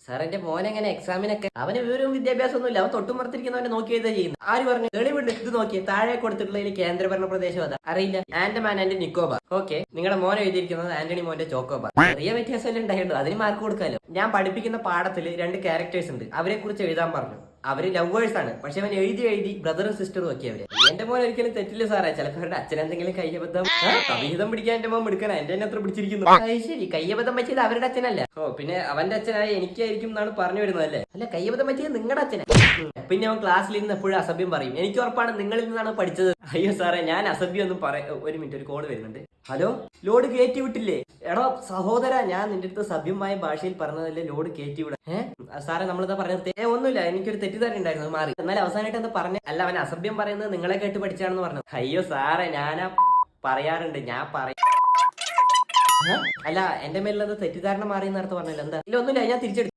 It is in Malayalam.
സാർ എന്റെ മോൻ എങ്ങനെ എക്സാമിനൊക്കെ അവന് വിവരവും വിദ്യാഭ്യാസം ഒന്നുമില്ല. അവൻ തൊട്ടുമറത്തിരിക്കുന്നവനെ നോക്കി എഴുതാ ചെയ്യുന്നത്. ആര് പറഞ്ഞു? തെളിവുണ്ട്, ഇത് നോക്കിയേ. താഴെ കൊടുത്തിട്ടുള്ള കേന്ദ്രഭരണ പ്രദേശം അതാ. അറിയില്ല. ആൻഡമാൻ ആൻഡ് നിക്കോബാർ. ഓക്കെ, നിങ്ങളുടെ മോൻ എഴുതിയിരിക്കുന്നത് ആന്റണി മോന്റെ ചോക്കോബാർ. ചെറിയ വ്യത്യാസമല്ലേ ഉണ്ടായുള്ളൂ, അതിന് മാർക്ക് കൊടുക്കാലോ. ഞാൻ പഠിപ്പിക്കുന്ന പാഠത്തിൽ 2 ക്യാരക്ടേഴ്സ് ഉണ്ട്, അവരെ കുറിച്ച് എഴുതാൻ പറഞ്ഞു. അവര് ലവേഴ്സ് ആണ്, പക്ഷെ അവൻ എഴുതി ബ്രദറും സിസ്റ്ററും ഒക്കെ അവര്. എന്റെ മോൻ ഒരിക്കലും തെറ്റില്ല സാറേ. ചിലപ്പോൾ അവരുടെ അച്ഛൻ എന്തെങ്കിലും കയ്യബദ്ധം അവിഹിതം പിടിക്കാൻ എന്റെ മോൻ എടുക്കണം. എന്റെ അത്ര പിടിച്ചിരിക്കുന്നു. ശരി, കയ്യബദ്ധം പറ്റിയത് അവരുടെ അച്ഛനല്ല. ഓ, പിന്നെ അവന്റെ അച്ഛനായ എനിക്കായിരിക്കും എന്നാണ് പറഞ്ഞു വരുന്നത് അല്ലേ? അല്ല, കയ്യബദ്ധം പറ്റിയത് നിങ്ങളുടെ അച്ഛനെ. പിന്നെ അവൻ ക്ലാസ്സിൽ ഇരുന്ന് എപ്പോഴും അസഭ്യം പറയും. എനിക്ക് ഉറപ്പാണ് നിങ്ങളിൽ നിന്നാണ് പഠിച്ചത്. അയ്യോ സാറേ, ഞാൻ അസഭ്യം ഒന്നും ഒരു മിനിറ്റ്, ഒരു കോള് വരുന്നുണ്ട്. ഹലോ, ലോഡ് കയറ്റി വിട്ടില്ലേ? എടോ സഹോദര, ഞാൻ നിന്റെ അടുത്ത് സഭ്യമായ ഭാഷയിൽ പറഞ്ഞതല്ലേ ലോഡ് കയറ്റി വിടാം. സാറേ, നമ്മളിതാ പറഞ്ഞത് ഒന്നുമില്ല, എനിക്കൊരു തെറ്റിദ്ധാരണ ഉണ്ടായിരുന്നു, മാറി. എന്നാൽ അവസാനമായിട്ട് എന്താ പറഞ്ഞ? അല്ല, അവൻ അസഭ്യം പറയുന്നത് നിങ്ങളെ കേട്ട് പഠിച്ചാണെന്ന് പറഞ്ഞു. അയ്യോ സാറേ, ഞാനാ പറയാറുണ്ട്, ഞാൻ അല്ല, എന്റെ മേലുള്ള തെറ്റിദ്ധാരണ മാറി നേരത്തെ പറഞ്ഞില്ല. എന്താ? ഇല്ല, ഒന്നുമില്ല, ഞാൻ തിരിച്ചെടുത്തു.